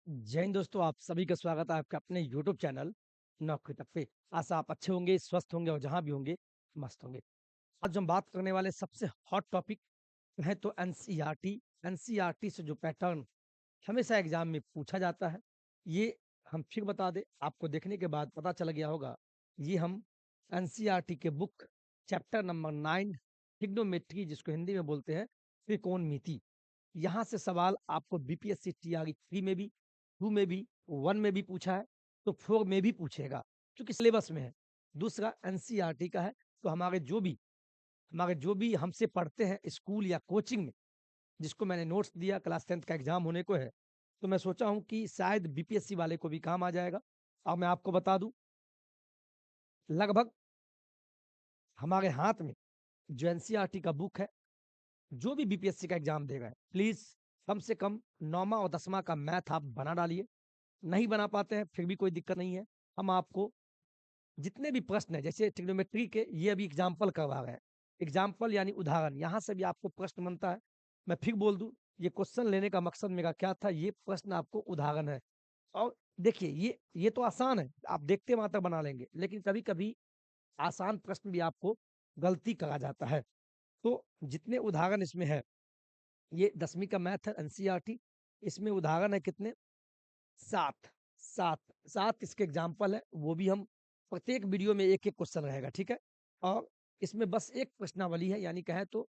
जय हिंद दोस्तों, आप सभी का स्वागत है आपके अपने यूट्यूब चैनल नौकरी तक पे। आशा आप अच्छे होंगे, स्वस्थ होंगे और जहाँ भी होंगे मस्त होंगे। आज हम बात करने वाले सबसे हॉट टॉपिक है तो एनसीईआरटी। एनसीईआरटी से जो पैटर्न हमेशा एग्जाम में पूछा जाता है, ये हम फिर बता दें, आपको देखने के बाद पता चल गया होगा। ये हम एनसीईआरटी के बुक चैप्टर नंबर 9 ट्रिग्नोमेट्री, जिसको हिंदी में बोलते हैं त्रिकोणमिति। यहाँ से सवाल आपको बीपीएससी टीआरई 3 में भी, 2 में भी, 1 में भी पूछा है, तो 4 में भी पूछेगा, क्योंकि सिलेबस में है। दूसरा एनसीईआरटी का है, तो हमारे जो भी हमसे पढ़ते हैं स्कूल या कोचिंग में, जिसको मैंने नोट्स दिया, क्लास 10th का एग्जाम होने को है, तो मैं सोचा हूँ कि शायद बीपीएससी वाले को भी काम आ जाएगा। और मैं आपको बता दूं, लगभग हमारे हाथ में जो एनसीईआरटी का बुक है, जो भी बीपीएससी का एग्जाम देगा, प्लीज कम से कम 9वां और 10वां का मैथ आप बना डालिए। नहीं बना पाते हैं फिर भी कोई दिक्कत नहीं है। हम आपको जितने भी प्रश्न है, जैसे ट्रिग्नोमेट्री के, ये अभी एग्जाम्पल करवा रहे हैं। एग्जाम्पल यानी उदाहरण, यहाँ से भी आपको प्रश्न बनता है। मैं फिर बोल दूं, ये क्वेश्चन लेने का मकसद मेरा क्या था, ये प्रश्न आपको उदाहरण है। और देखिए, ये तो आसान है, आप देखते मात्र बना लेंगे, लेकिन कभी कभी आसान प्रश्न भी आपको गलती करा जाता है। तो जितने उदाहरण इसमें है, ये 10वीं का मैथ है एनसीईआरटी। इसमें उदाहरण है कितने? 7। 7 7 इसके एग्जाम्पल है, वो भी हम प्रत्येक वीडियो में एक एक क्वेश्चन रहेगा, ठीक है। और इसमें बस एक प्रश्नावली है, यानी कहे तो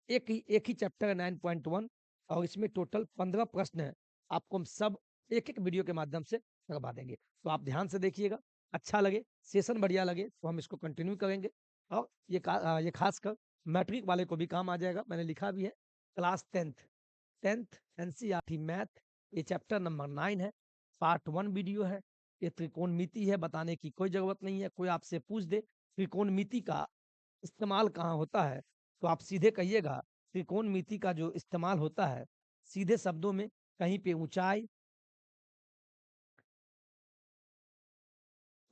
एक ही चैप्टर है 9.1, और इसमें टोटल 15 प्रश्न है। आपको हम सब एक एक वीडियो के माध्यम से करवा देंगे, तो आप ध्यान से देखिएगा। अच्छा लगे, सेशन बढ़िया लगे, तो हम इसको कंटिन्यू करेंगे। और ये खासकर मैट्रिक वाले को भी काम आ जाएगा, मैंने लिखा भी है। क्लास 10th एनसीईआरटी मैथ, ये चैप्टर नंबर 9 है, पार्ट 1 वीडियो है। ये त्रिकोणमिति है, बताने की कोई जरूरत नहीं है। कोई आपसे पूछ दे त्रिकोणमिति का इस्तेमाल कहाँ होता है, तो आप सीधे कहिएगा त्रिकोणमिति का जो इस्तेमाल होता है, सीधे शब्दों में कहीं पे ऊंचाई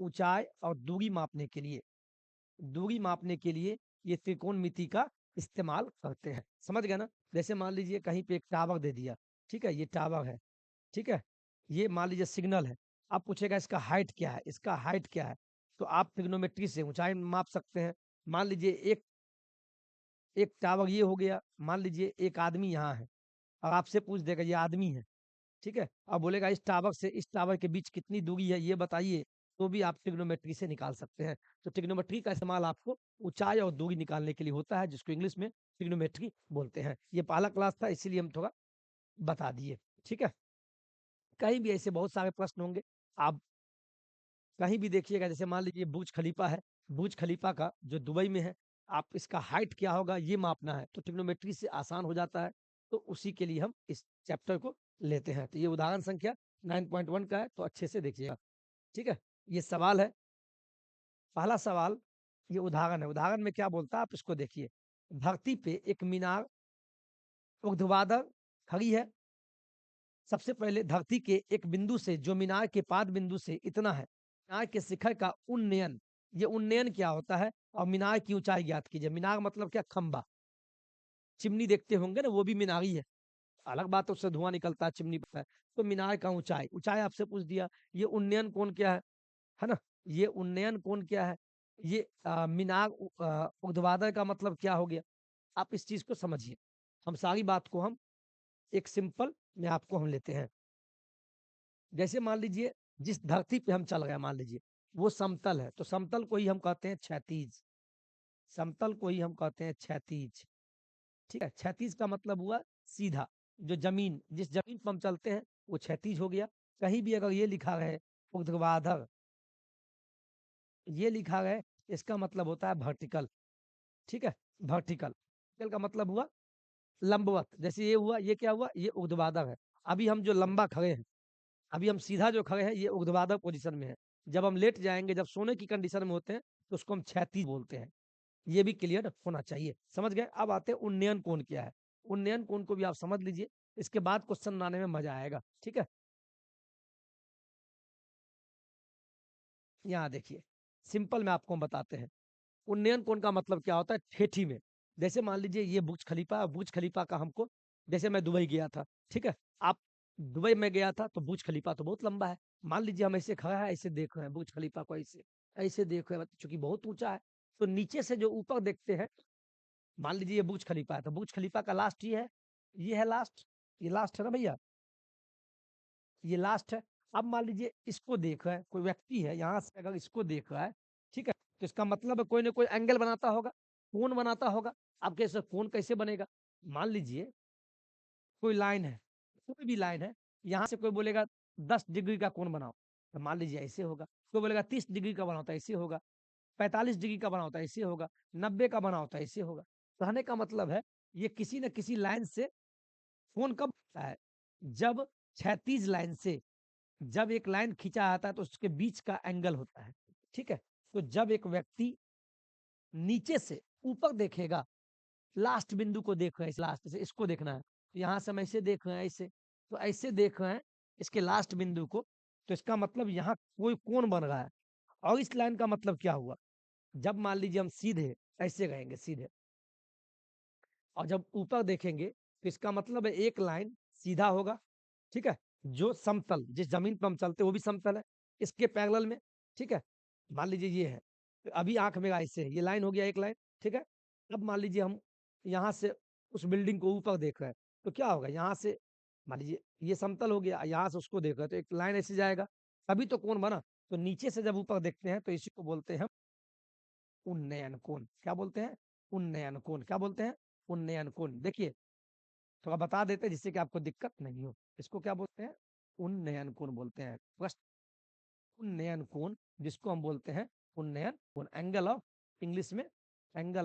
ऊंचाई और दूरी मापने के लिए ये त्रिकोणमिति का इस्तेमाल करते हैं। समझ गए ना? जैसे मान लीजिए कहीं पे एक टावर दे दिया, ठीक है, ये टावर है, ठीक है, ये मान लीजिए सिग्नल है। आप पूछेगा इसका हाइट क्या है, इसका हाइट क्या है, तो आप ट्रिग्नोमेट्री से ऊंचाई माप सकते हैं। मान लीजिए एक एक टावर ये हो गया, मान लीजिए एक आदमी यहाँ है, और आपसे पूछ देगा ये आदमी है, ठीक है, और बोलेगा इस टावर से इस टावर के बीच कितनी दूरी है ये बताइए, तो भी आप ट्रिग्नोमेट्री से निकाल सकते हैं। तो ट्रिग्नोमेट्री का इस्तेमाल आपको ऊंचाई और दूरी निकालने के लिए होता है, जिसको इंग्लिश में ट्रिग्नोमेट्री बोलते हैं। ये पहला क्लास था, इसीलिए हम थोड़ा बता दिए, ठीक है। कहीं भी ऐसे बहुत सारे प्रश्न होंगे, आप कहीं भी देखिएगा। जैसे मान लीजिए बुर्ज खलीफा है, बुर्ज खलीफा का जो दुबई में है, आप इसका हाइट क्या होगा ये मापना है, तो ट्रिग्नोमेट्री से आसान हो जाता है। तो उसी के लिए हम इस चैप्टर को लेते हैं। तो ये उदाहरण संख्या 9.1 का है, तो अच्छे से देखिएगा, ठीक है। ये सवाल है, पहला सवाल, ये उदाहरण है। उदाहरण में क्या बोलता है, आप इसको देखिए। धरती पे एक मीनार ऊर्ध्वाधर खड़ी है। सबसे पहले धरती के एक बिंदु से, जो मीनार के पाद बिंदु से इतना है, मीनार के शिखर का उन्नयन, ये उन्नयन क्या होता है, और मीनार की ऊंचाई ज्ञात कीजिए। मीनार मतलब क्या? खंबा। चिमनी देखते होंगे ना, वो भी मीनार ही है। अलग बात है, उससे धुआं निकलता है, चिमनी पता है। तो मीनार का ऊंचाई ऊंचाई आपसे पूछ दिया। ये उन्नयन कोण क्या है ना? ये उन्नयन कोण क्या है? ये मीनार ऊर्ध्वाधर का मतलब क्या हो गया? आप इस चीज को समझिए। हम सारी बात को हम एक सिंपल में आपको हम लेते हैं। जैसे मान लीजिए जिस धरती पे हम चल रहे हैं, मान लीजिए वो समतल है, तो समतल को ही हम कहते हैं क्षैतिज। समतल को ही हम कहते हैं क्षैतिज, ठीक है। क्षैतिज का मतलब हुआ सीधा। जो जमीन, जिस जमीन पर हम चलते हैं, वो क्षैतिज हो गया। कहीं भी अगर ये लिखा रहे ऊर्ध्वाधर, ये लिखा रहे, इसका मतलब होता है वर्टिकल, ठीक है। वर्टिकल, वर्टिकल का मतलब हुआ लंबवत। जैसे ये हुआ, ये क्या हुआ? ये ऊर्ध्वाधर है। अभी हम जो लंबा खड़े हैं, अभी हम सीधा जो खड़े हैं, ये ऊर्ध्वाधर पोजीशन में है। जब हम लेट जाएंगे, जब सोने की कंडीशन में होते हैं, तो उसको हम क्षैतिज बोलते हैं। ये भी क्लियर होना चाहिए, समझ गए? अब आते हैं उन्नयन कोण क्या है। उन्नयन कोण को भी आप समझ लीजिए, इसके बाद क्वेश्चन बनाने में मजा आएगा, ठीक है। यहाँ देखिए, सिंपल में आपको हम बताते हैं। उन्नयन कोण का मतलब क्या होता है? ठेठी में। जैसे मान लीजिए ये बुर्ज खलीफा, बुर्ज खलीफा का हमको, जैसे मैं दुबई गया था, ठीक है, आप दुबई में गया था तो बुर्ज खलीफा तो बहुत लंबा है। मान लीजिए हम ऐसे खड़ा है, ऐसे देख रहे हैं बुर्ज खलीफा को, ऐसे ऐसे देख रहे हैं, मतलब चूंकि बहुत ऊंचा है, तो नीचे से जो ऊपर देखते हैं, मान लीजिए ये बुर्ज खलीफा है, तो बुर्ज खलीफा का लास्ट ये है लास्ट, ये लास्ट है ना भैया, ये लास्ट है। अब मान लीजिए इसको देख रहा है कोई व्यक्ति है, यहाँ से अगर इसको देख रहा है, ठीक है, तो इसका मतलब है कोई ना कोई एंगल बनाता होगा, कोण बनाता होगा। अब कैसे कोण कैसे बनेगा? मान लीजिए कोई लाइन है, कोई भी लाइन है, यहाँ से कोई बोलेगा 10 डिग्री का कोण बनाओ, तो मान लीजिए ऐसे होगा। कोई बोलेगा 30 डिग्री का बनाओ तो ऐसे होगा, 45 डिग्री का बनाओ तो ऐसे होगा, 90 का बनाओ तो ऐसे होगा। कहने का मतलब है ये किसी न किसी लाइन से कोण कब बनता है? जब क्षैतिज लाइन से, जब एक लाइन खींचा आता है तो उसके बीच का एंगल होता है। ठीक है, तो जब एक व्यक्ति नीचे से ऊपर देखेगा, लास्ट बिंदु को देख रहे हैं, इस लास्ट से इसको देखना है, तो यहाँ से हम ऐसे देख रहे हैं, ऐसे तो ऐसे देख रहे हैं इसके लास्ट बिंदु को, तो इसका मतलब यहाँ कोई कोण बन रहा है। और इस लाइन का मतलब क्या हुआ? जब मान लीजिए हम सीधे ऐसे गएंगे सीधे, और जब ऊपर देखेंगे तो इसका मतलब है एक लाइन सीधा होगा, ठीक है, जो समतल जिस जमीन पर हम चलते हैं वो भी समतल है इसके पैरेलल में, ठीक है। मान लीजिए ये है, तो अभी आंख मेरा ऐसे है, ये लाइन हो गया एक लाइन, ठीक है। अब मान लीजिए हम यहाँ से उस बिल्डिंग को ऊपर देख रहे हैं, तो क्या होगा? यहाँ से मान लीजिए ये समतल हो गया, यहाँ से उसको देख रहे हैं तो एक लाइन ऐसे जाएगा, तभी तो कोण बना। तो नीचे से जब ऊपर देखते हैं तो इसी को बोलते हैं उन्नयन कोण। क्या बोलते हैं? उन्नयन कोण। क्या बोलते हैं? उन्नयन कोण। देखिए थोड़ा बता देते हैं जिससे कि आपको दिक्कत नहीं हो। इसको क्या बोलते हैं? उन्नयन कोण बोलते हैं। फर्स्ट उन्नयन कोण, जिसको हम बोलते हैं उन्नयन कोण, एंगल ऑफ, इंग्लिश में एंगल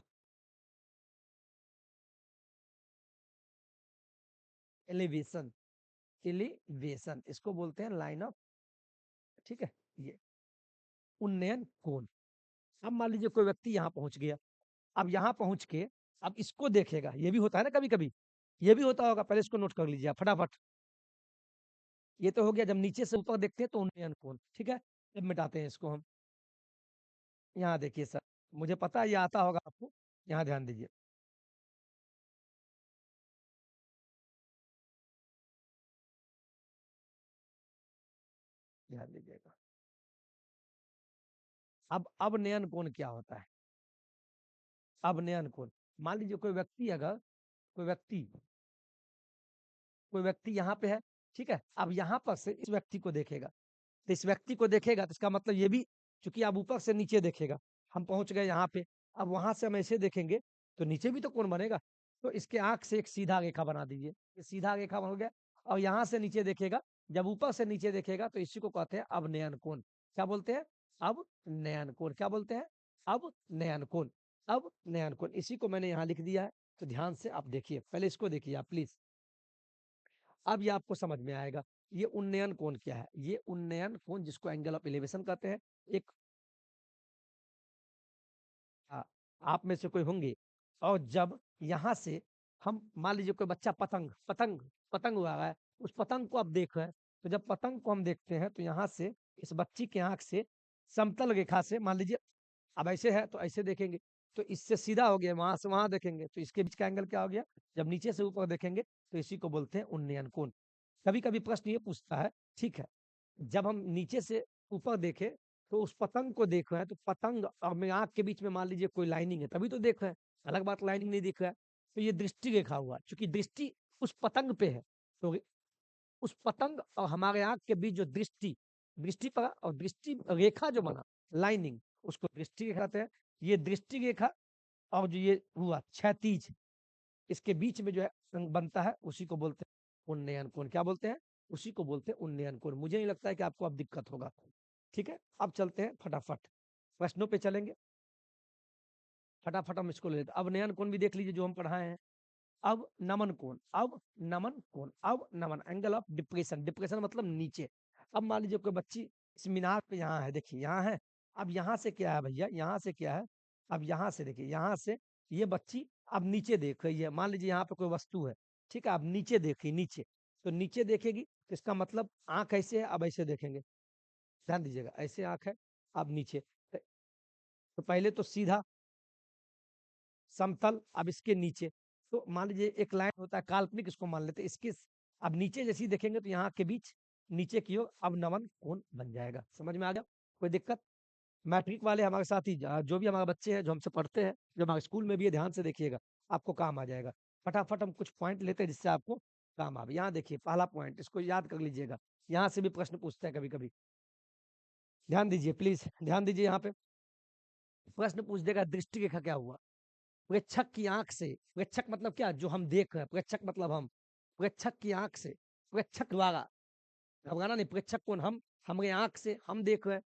एलिवेशन, एलिवेशन इसको बोलते हैं लाइन ऑफ, ठीक है, ये उन्नयन कोण। अब मान लीजिए कोई व्यक्ति यहाँ पहुंच गया, अब यहाँ पहुंच के अब इसको देखेगा, ये भी होता है ना कभी कभी, ये भी होता होगा, पहले इसको नोट कर लीजिए आप फटाफट। ये तो हो गया जब नीचे से ऊपर देखते हैं तो उन्नयन कोण, ठीक है। अब मिटाते हैं इसको हम। यहाँ देखिए सर, मुझे पता है ये आता होगा आपको, यहाँ ध्यान दीजिए, ध्यान दीजिएगा। अब अवनयन कोण क्या होता है? अवनयन कोण, मान लीजिए कोई व्यक्ति अगर, कोई व्यक्ति कोई व्यक्ति यहाँ पे है, ठीक है, अब यहाँ पर से इस व्यक्ति को देखेगा, तो इस व्यक्ति को देखेगा तो इसका मतलब ये भी, चूंकि आप ऊपर से नीचे देखेगा, हम पहुंच गए यहाँ पे, अब वहां से हम ऐसे देखेंगे तो नीचे भी तो कोण बनेगा। तो इसके आंख से एक सीधा रेखा बना दीजिए, ये सीधा रेखा बन गया। और यहाँ से नीचे देखेगा, जब ऊपर से नीचे देखेगा तो इसी को कहते हैं अवनयन कोण। क्या बोलते हैं? अब नयन कोण। क्या बोलते हैं? अब नयन कोण। अब नयन कोण, इसी को मैंने यहाँ लिख दिया है, तो ध्यान से आप देखिए, पहले इसको देखिए आप प्लीज, अब ये आपको समझ में आएगा। ये उन्नयन कोण क्या है? ये उन्नयन कोण, जिसको एंगल ऑफ एलिवेशन कहते हैं। एक आप में से कोई होंगे, और जब यहाँ से हम मान लीजिए कोई बच्चा पतंग पतंग पतंग उड़ा रहा है, उस पतंग को आप देख रहे हैं, तो जब पतंग को हम देखते हैं तो यहाँ से इस बच्ची के आंख से समतल रेखा से, मान लीजिए अब ऐसे है तो ऐसे देखेंगे, तो इससे सीधा हो गया, वहां से वहां देखेंगे तो इसके बीच का एंगल क्या हो गया? जब नीचे से ऊपर देखेंगे तो इसी को बोलते हैं उन्नयन कोण। कभी कभी प्रश्न ये पूछता है, ठीक है, जब हम नीचे से ऊपर देखें तो उस पतंग को देख रहे हैं, तो पतंग और मेरी आंख के बीच में मान लीजिए कोई लाइनिंग है, तभी तो देख रहे हैं। अलग बात लाइनिंग नहीं दिख रहा है, तो ये दृष्टि रेखा हुआ, क्योंकि दृष्टि उस पतंग पे है, तो उस पतंग और हमारे आंख के बीच जो दृष्टि, दृष्टि पर और दृष्टि रेखा जो बना, लाइनिंग, उसको दृष्टि रेखा कहते हैं। ये दृष्टि रेखा और जो ये हुआ क्षैतिज, इसके बीच में जो है अंग बनता है, उसी को बोलते हैं उन्नयन कोण। क्या बोलते हैं? उसी को बोलते हैं उन्नयन कोण। मुझे नहीं लगता है कि आपको अब दिक्कत होगा। ठीक है, अब चलते हैं फटाफट प्रश्नों पे चलेंगे। फटाफट हम इसको ले लेते हैं। अब नयन कोण भी देख लीजिए जो हम पढ़ाए हैं। अब नमन कोण, अब नमन कोण, अब नमन एंगल ऑफ डिप्रेशन, डिप्रेशन मतलब नीचे। अब मान लीजिए कोई बच्ची इस मीनार पे यहाँ है, देखिए यहाँ है, अब यहाँ से क्या है भैया, यहाँ से क्या है, अब यहाँ से देखिए, यहाँ से ये बच्ची अब नीचे देख रही है, मान लीजिए यहाँ पे कोई वस्तु है, ठीक है, अब नीचे देखिए, नीचे, तो नीचे देखेगी तो इसका मतलब आंख ऐसे है, अब ऐसे देखेंगे, ध्यान दीजिएगा, ऐसे आंख है, अब नीचे, तो पहले तो सीधा समतल, अब इसके नीचे, तो मान लीजिए एक लाइन होता है काल्पनिक, इसको मान लेते हैं, इसके अब नीचे जैसे ही देखेंगे तो यहाँ के बीच नीचे की ओर अवनमन कोण बन जाएगा। समझ में आ गया? कोई दिक्कत? मैट्रिक वाले हमारे साथ ही जो भी हमारे बच्चे हैं जो हमसे पढ़ते हैं, जो हमारे स्कूल में भी है, ध्यान से देखिएगा, आपको काम आ जाएगा। फटाफट हम कुछ पॉइंट लेते हैं जिससे आपको काम आवे। यहाँ देखिए पहला पॉइंट, इसको याद कर लीजिएगा, यहाँ से भी प्रश्न पूछते हैं कभी कभी। ध्यान दीजिए प्लीज, ध्यान दीजिए। यहाँ पे प्रश्न पूछ देगा दृष्टि रेखा क्या हुआ? प्रेक्षक की आंख से, प्रेक्षक मतलब क्या? जो हम देख रहे हैं, प्रेक्षक मतलब हम, प्रेक्षक की आंख से, प्रेक्षक द्वारा, घबराना नहीं, प्रेक्षक कौन? हम, हमारे आंख से हम देख रहे हैं,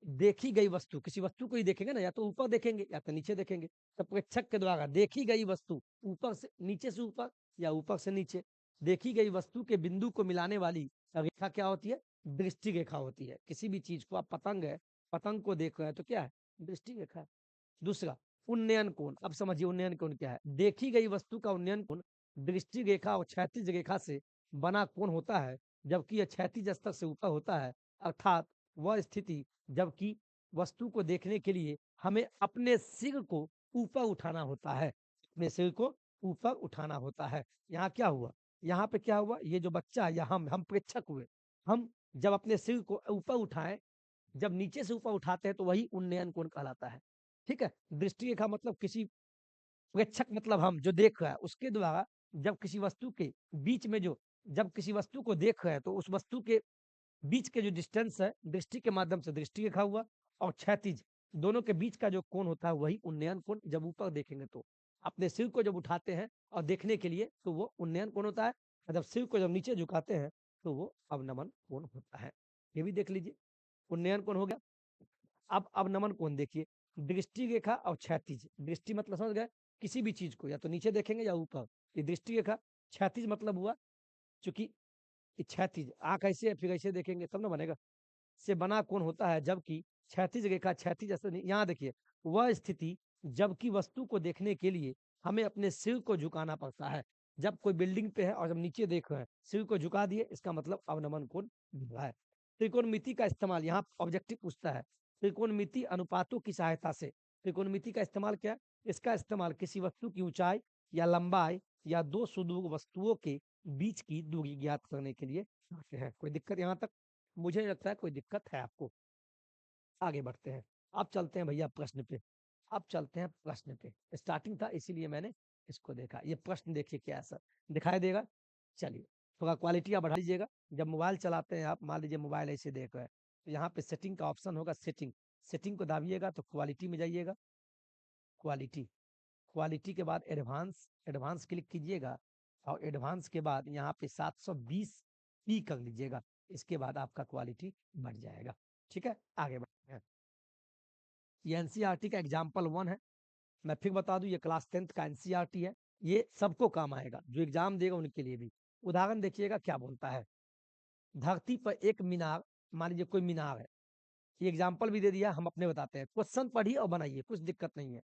देखी गई वस्तु, किसी वस्तु को ही देखेंगे ना, या तो ऊपर देखेंगे या तो नीचे देखेंगे। तो प्रेक्षक के द्वारा देखी गई वस्तु, ऊपर से नीचे से ऊपर या ऊपर से नीचे, देखी गई वस्तु के बिंदु को मिलाने वाली रेखा क्या होती है? दृष्टि रेखा होती है। किसी भी चीज को, आप पतंग है, पतंग को देख रहे हैं तो क्या है? दृष्टि रेखा है। दूसरा, उन्नयन कोण। अब समझिए उन्नयन कोण क्या है। देखी गई वस्तु का उन्नयन कोण दृष्टि रेखा और क्षैतिज रेखा से बना कोण होता है, जबकि यह क्षैतिज स्तर से ऊपर होता है। अर्थात वह स्थिति जबकि वस्तु को देखने के लिए हमें अपने सिर को ऊपर उठाना होता है, अपने सिर को ऊपर उठाना होता है। यहाँ क्या हुआ? यहाँ पे क्या हुआ? ये जो बच्चा है या हम प्रेक्षक हुए, हम जब अपने सिर को ऊपर उठाएं, जब नीचे से ऊपर उठाते हैं तो वही उन्नयन कोण कहलाता है। ठीक है? दृष्टि रेखा मतलब किसी, प्रेक्षक मतलब हम जो देख रहा है, उसके द्वारा जब किसी वस्तु के बीच में जो, जब किसी वस्तु को देख रहे हैं तो उस वस्तु के बीच के जो डिस्टेंस है, दृष्टि के माध्यम से दृष्टि रेखा हुआ, और क्षैतिज, दोनों के बीच का जो कोण होता है वही उन्नयन कोण। जब ऊपर देखेंगे तो अपने सिर को जब उठाते हैं और देखने के लिए तो वो उन्नयन कोण होता है, और जब सिर को जब नीचे झुकाते हैं तो वो अवनमन कोण होता है। ये भी देख लीजिए, उन्नयन कोण हो गया। अब अवनमन कोण देखिए, दृष्टि रेखा और क्षैतिज। दृष्टि मतलब समझ गए, किसी भी चीज को या तो नीचे देखेंगे या ऊपर, ये दृष्टि रेखा। क्षैतिज मतलब हुआ, चूंकि क्षैतिज आंख ऐसे है, फिर ऐसे देखेंगे तब ना बनेगा, से बना कोण होता है, जबकि क्षैतिज रेखा, क्षैतिज ऐसे नहीं, यहाँ देखिए, वह स्थिति जबकि वस्तु को देखने के लिए हमें अपने सिर को झुकाना पड़ता है। जब कोई बिल्डिंग पे है और जब नीचे देख रहे हैं, सिर को झुका दिए, इसका मतलब अवनमन कोण बन रहा है। त्रिकोणमिति का इस्तेमाल, यहाँ ऑब्जेक्टिव पूछता है, त्रिकोणमिति अनुपातों की सहायता से। त्रिकोणमिति का इस्तेमाल क्या है? इसका इस्तेमाल किसी वस्तु की ऊंचाई या लंबाई या दो सुदूर वस्तुओं के बीच की दूरी ज्ञात करने के लिए करते हैं। कोई दिक्कत यहाँ तक? मुझे नहीं लगता है कोई दिक्कत है आपको। आगे बढ़ते हैं। अब चलते हैं भैया प्रश्न पे। अब चलते हैं प्रश्न पे। स्टार्टिंग था इसीलिए मैंने इसको देखा। ये प्रश्न देखिए क्या ऐसा दिखाई देगा। चलिए, थोड़ा क्वालिटी आप बढ़ा लीजिएगा। जब मोबाइल चलाते हैं आप, मान लीजिए मोबाइल ऐसे देख रहे हैं, तो यहाँ पे सेटिंग का ऑप्शन होगा, सेटिंग, सेटिंग को दाबिएगा तो क्वालिटी में जाइएगा। क्वालिटी, क्वालिटी के बाद एडवांस, एडवांस क्लिक कीजिएगा, और एडवांस के बाद यहाँ पे 720 पी कर लीजिएगा। इसके बाद आपका क्वालिटी बढ़ जाएगा। ठीक है, आगे बढ़ते हैं। ये एनसीईआरटी का एग्जाम्पल 1 है। मैं फिर बता दूं, ये क्लास 10th का एनसीईआरटी है। ये सबको काम आएगा, जो एग्जाम देगा उनके लिए भी। उदाहरण देखिएगा क्या बोलता है। धरती पर एक मीनार, मान लीजिए कोई मीनार है, ये एग्जाम्पल भी दे दिया, हम अपने बताते हैं। क्वेश्चन पढ़िए और बनाइए, कुछ दिक्कत नहीं है।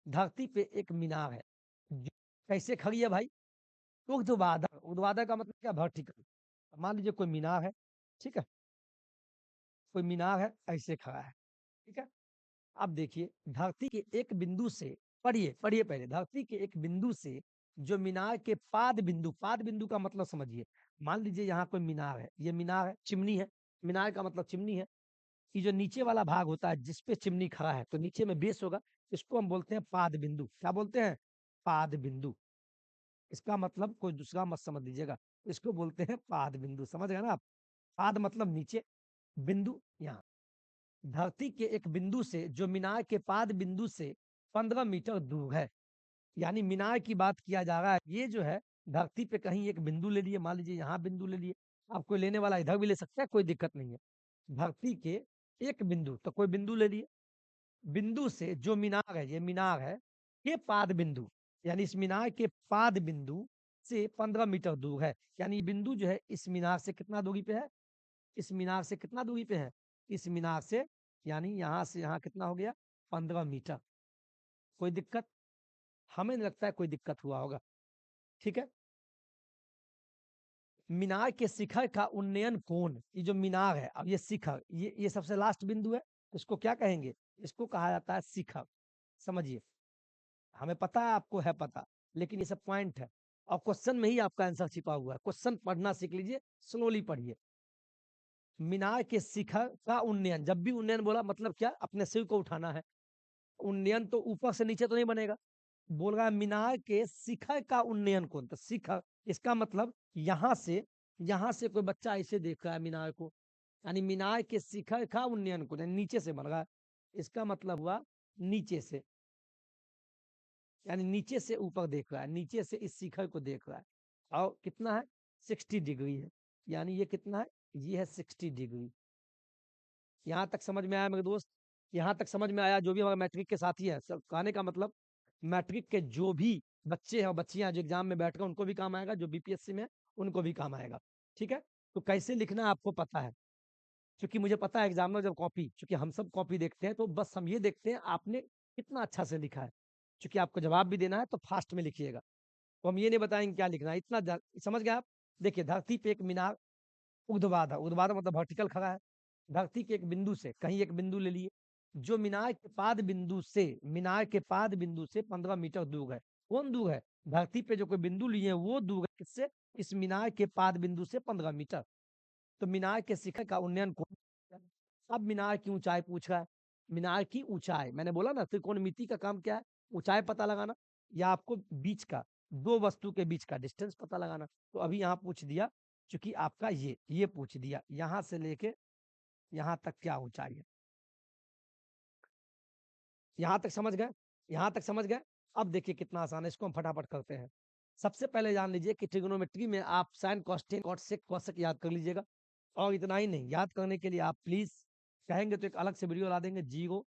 धरती पे एक मीनार है, जो कैसे खड़ी है भाई? ऊर्ध्वाधर। ऊर्ध्वाधर का मतलब क्या? वर्टिकल। मान लीजिए कोई मीनार है, ठीक है, कोई मीनार है, ऐसे खड़ा है, ठीक है। अब देखिए, धरती के एक बिंदु से, पढ़िए पढ़िए पहले, धरती के एक बिंदु से जो मीनार के पाद बिंदु, पाद बिंदु का मतलब समझिए, मान लीजिए यहाँ कोई मीनार है, ये मीनार है, चिमनी है, मीनार का मतलब चिमनी है। ये जो नीचे वाला भाग होता है जिसपे चिमनी खड़ा है, तो नीचे में बेस होगा, इसको हम बोलते हैं पाद बिंदु। क्या बोलते हैं? पाद बिंदु। इसका मतलब कोई दूसरा मत समझ लीजिएगा, इसको बोलते हैं पाद बिंदु। समझ गए ना आप? पाद मतलब नीचे, बिंदु यहाँ। धरती के एक बिंदु से जो मीनार के पाद बिंदु से 15 मीटर दूर है, यानी मीनार की बात किया जा रहा है। ये जो है, धरती पे कहीं एक बिंदु ले लिए, मान लीजिए यहाँ बिंदु ले लिए, आप कोई लेने वाला इधर भी ले सकता है, कोई दिक्कत नहीं है। धरती के एक बिंदु, तो कोई बिंदु ले लिए, बिंदु से जो मीनार है, ये मीनार है, ये पाद बिंदु, यानी इस मीनार के पाद बिंदु से 15 मीटर दूर है। यानी ये बिंदु जो है इस मीनार से कितना दूरी पे है? इस मीनार से कितना दूरी पे है? इस मीनार से, यानी यहाँ से यहाँ कितना हो गया? 15 मीटर। कोई दिक्कत? हमें नहीं लगता है कोई दिक्कत हुआ होगा। ठीक है। मीनार के शिखर का उन्नयन कोण, ये जो मीनार है, अब ये शिखर, ये सबसे लास्ट बिंदु है, इसको क्या कहेंगे? इसको कहा जाता है शिखर। समझिए, हमें पता है, आपको है पता, लेकिन ये सब पॉइंट है। और क्वेश्चन में ही आपका आंसर छिपा हुआ है। क्वेश्चन पढ़ना सीख लीजिए, स्लोली पढ़िए। मीनार के शिखर का उन्नयन, जब भी उन्नयन बोला मतलब क्या, अपने सिर को उठाना है। उन्नयन तो ऊपर से नीचे तो नहीं बनेगा। बोल रहा है मीनार के शिखर का उन्नयन कौन, तो शिखर इसका मतलब यहां से कोई बच्चा ऐसे देख रहा है मीनार को, यानी मीनार के शिखर का उन्नयन कौन, यानी नीचे से बन रहा है। इसका मतलब हुआ नीचे से, यानी नीचे से ऊपर देख रहा है, नीचे से इस शिखर को देख रहा है। और कितना है, 60 डिग्री है, यानी ये कितना है, ये है 60 डिग्री। यहाँ तक समझ में आया मेरे दोस्त? यहाँ तक समझ में आया? जो भी हमारे मैट्रिक के साथी है, सब कहने का मतलब मैट्रिक के जो भी बच्चे हैं और बच्चियां जो एग्जाम में बैठ कर उनको भी काम आएगा, जो बीपीएससी में उनको भी काम आएगा। ठीक है, तो कैसे लिखना है आपको पता है, क्योंकि मुझे पता है एग्जाम में जब कॉपी, क्योंकि हम सब कॉपी देखते हैं तो बस हम ये देखते हैं आपने कितना अच्छा से लिखा है। क्योंकि आपको जवाब भी देना है तो फास्ट में लिखिएगा, तो हम ये नहीं बताएंगे क्या लिखना है, इतना समझ गए आप? देखिए, धरती पे एक मीनार ऊर्ध्वाधर, ऊर्ध्वाधर मतलब वर्टिकल खड़ा है। धरती के एक बिंदु से, कहीं एक बिंदु ले लिए, जो मीनार के पाद बिंदु से 15 मीटर दूर है। कौन दूर है? धरती पे जो कोई बिंदु लिए हैं वो दूर है किससे? इस मीनार के पाद बिंदु से 15 मीटर। तो मीनार के शिखर का उन्नयन कौन? अब मीनार की ऊंचाई पूछ रहा है। मीनार की ऊंचाई, मैंने बोला ना त्रिकोणमिति का काम क्या है, ऊंचाई पता लगाना, या आपको बीच का, दो वस्तु के बीच का डिस्टेंस पता लगाना। तो अभी यहाँ पूछ दिया, क्योंकि आपका ये पूछ दिया यहां से लेके यहां तक क्या ऊंचाई है। यहां तक समझ गए? यहां तक समझ गए? अब देखिए कितना आसान है, इसको हम फटाफट करते हैं। सबसे पहले जान लीजिए कि ट्रिग्नोमेट्री में आप साइन कॉस्टेन कॉटसेक कॉसेक याद कर लीजिएगा। और इतना ही नहीं, याद करने के लिए आप प्लीज कहेंगे तो एक अलग से वीडियो ला देंगे। 0,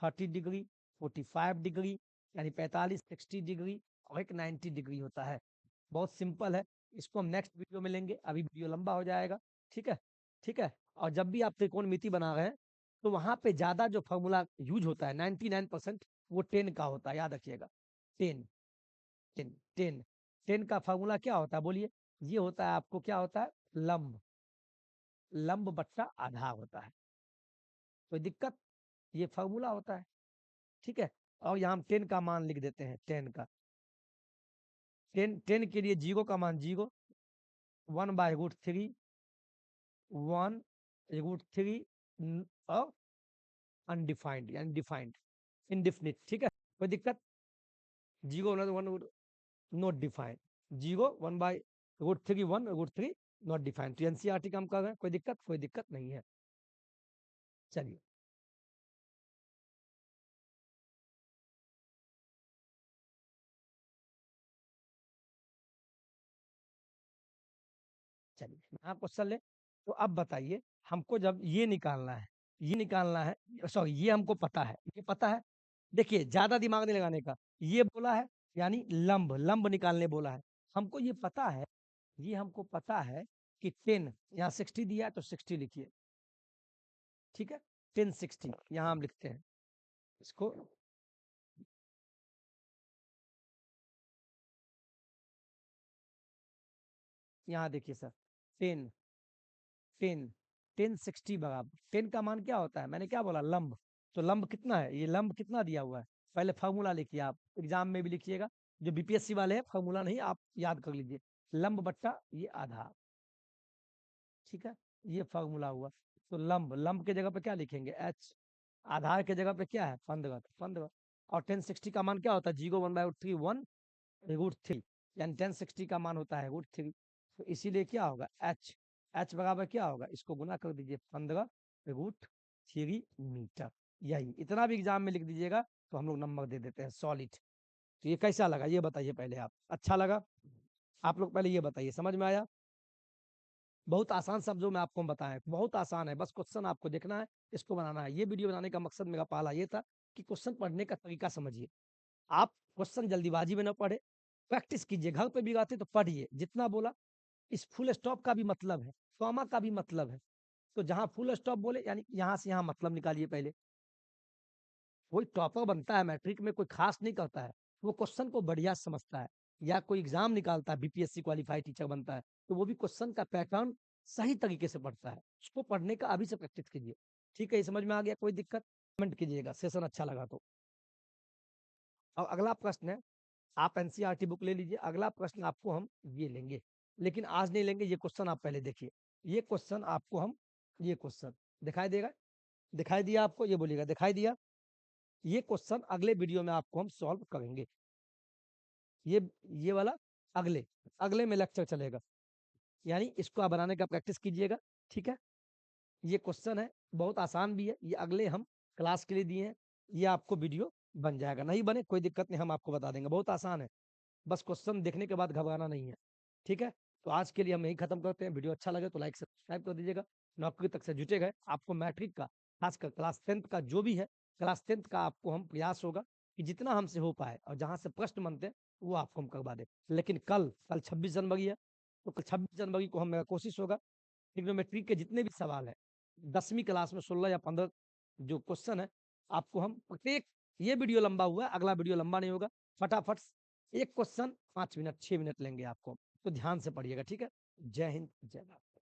30 डिग्री, 45 डिग्री, यानी 45, 60 डिग्री, और एक 90 डिग्री होता है। बहुत सिंपल है, इसको हम नेक्स्ट वीडियो में लेंगे, अभी वीडियो लंबा हो जाएगा। ठीक है, ठीक है। और जब भी आप त्रिकोणमिति बना रहे हैं तो वहां पे ज्यादा जो फॉर्मूला यूज होता है 99% वो 10 का होता है, याद रखिएगा। 10, 10, 10 का फॉर्मूला क्या होता है बोलिए? ये होता है आपको, क्या होता है, लंब, लंब बट्टा आधार होता है। कोई दिक्कत? ये फॉर्मूला होता है। ठीक है, और यहाँ हम 10 का मान लिख देते हैं, 10 का, 10 के लिए 0 का मान 0, 1/√3, 1/√3, और अनडिफाइंड यानी डिफाइंड, इनडिफिनिट। ठीक है, कोई दिक्कत? 0, 1 नॉट डिफाइंड, 0, 1/√3, 1/√3 नॉट डिफाइंड। तो एनसीईआरटी का हम कर रहे हैं, कोई दिक्कत? कोई दिक्कत नहीं है। चलिए, चलिए यहाँ क्वेश्चन ले। तो अब बताइए, हमको जब ये निकालना है, ये निकालना है, सॉरी ये हमको पता है, ये पता है। देखिए ज्यादा दिमाग नहीं लगाने का, ये बोला है, यानी लंब, लंब निकालने बोला है। हमको ये पता है, ये हमको पता है कि 10, यहाँ 60 दिया है तो 60 लिखिए। ठीक है, 10, 60 यहाँ हम लिखते हैं इसको। यहाँ देखिए सर, 10, 10, 10, 60 बराबर 10 का मान क्या होता है, मैंने क्या बोला, लंब। तो लंब कितना है, ये लंब कितना दिया हुआ है, पहले फार्मूला लिखिए, आप एग्जाम में भी लिखिएगा। जो बीपीएससी वाले हैं फार्मूला नहीं, आप याद कर लीजिए, लंब बट्टा ये आधार। ठीक है, ये फार्मूला हुआ। तो लंब, लंब के जगह पे क्या लिखेंगे, एच। आधार के जगह पे क्या है, 15, तो 15। और 10, 60 का मान क्या होता है, 0, 1/√3, 1/√3, यानी 10, 60 का मान होता है √3। तो इसीलिए क्या होगा, एच, एच बराबर क्या होगा, इसको गुना कर दीजिए, 15√3 मीटर। यही इतना भी एग्जाम में लिख दीजिएगा तो हम लोग नंबर दे देते हैं सॉलिड। तो ये कैसा लगा, ये बताइए पहले आप, अच्छा लगा? आप लोग पहले ये बताइए, समझ में आया? बहुत आसान शब्दों में आपको हम बताएं, बहुत आसान है, बस क्वेश्चन आपको देखना है, इसको बनाना है। ये वीडियो बनाने का मकसद मेरा पहला ये था कि क्वेश्चन पढ़ने का तरीका समझिए। आप क्वेश्चन जल्दीबाजी में ना पढ़े, प्रैक्टिस कीजिए, घर पे भी आते तो पढ़िए जितना बोला। इस फुल स्टॉप का भी मतलब है, कॉमा का भी मतलब है। तो जहां फुल स्टॉप बोले यानी यहां से यहां मतलब निकालिए पहले। कोई टॉपर बनता है मैट्रिक में, कोई खास नहीं करता है, वो क्वेश्चन को बढ़िया समझता है। या कोई एग्जाम निकालता है, बीपीएससी क्वालिफाइड टीचर बनता है, तो वो भी क्वेश्चन का पैटर्न सही तरीके से पढ़ता है। उसको पढ़ने का अभी से प्रैक्टिस कीजिए। ठीक है, ये समझ में आ गया? कोई दिक्कत? कमेंट कीजिएगा, सेशन अच्छा लगा तो। और अगला प्रश्न है, आप एनसीईआरटी बुक ले लीजिए, अगला प्रश्न आपको हम ये लेंगे, लेकिन आज नहीं लेंगे। ये क्वेश्चन आप पहले देखिए, ये क्वेश्चन आपको हम, ये क्वेश्चन दिखाई देगा, दिखाई दिया आपको, ये बोलिएगा दिखाई दिया। ये क्वेश्चन अगले वीडियो में आपको हम सॉल्व करेंगे। ये ये वाला अगले अगले में लेक्चर चलेगा, यानी इसको आप बनाने का प्रैक्टिस कीजिएगा। ठीक है, ये क्वेश्चन है, बहुत आसान भी है, ये अगले हम क्लास के लिए दिए हैं। ये आपको वीडियो बन जाएगा, नहीं बने कोई दिक्कत नहीं, हम आपको बता देंगे, बहुत आसान है, बस क्वेश्चन देखने के बाद घबराना नहीं है। ठीक है, तो आज के लिए हम यही खत्म करते हैं। वीडियो अच्छा लगे तो लाइक सब्सक्राइब कर दीजिएगा। नौकरी तक से जुटे गए, आपको मैट्रिक का, खासकर क्लास 10th का जो भी है, क्लास 10th का आपको हम प्रयास होगा कि जितना हमसे हो पाए और जहां से प्रश्न बनते हैं वो आपको हम करवा दें। लेकिन कल कल 26 जनवरी है, तो कल 26 जनवरी को हम, मेरा कोशिश होगा ट्रिग्नोमेट्री के जितने भी सवाल है 10वीं क्लास में 16 या 15 जो क्वेश्चन है, आपको हम प्रत्येक, ये वीडियो लंबा हुआ है, अगला वीडियो लंबा नहीं होगा, फटाफट एक क्वेश्चन 5 मिनट 6 मिनट लेंगे आपको, तो ध्यान से पढ़िएगा। ठीक है, जय हिंद जय भारत।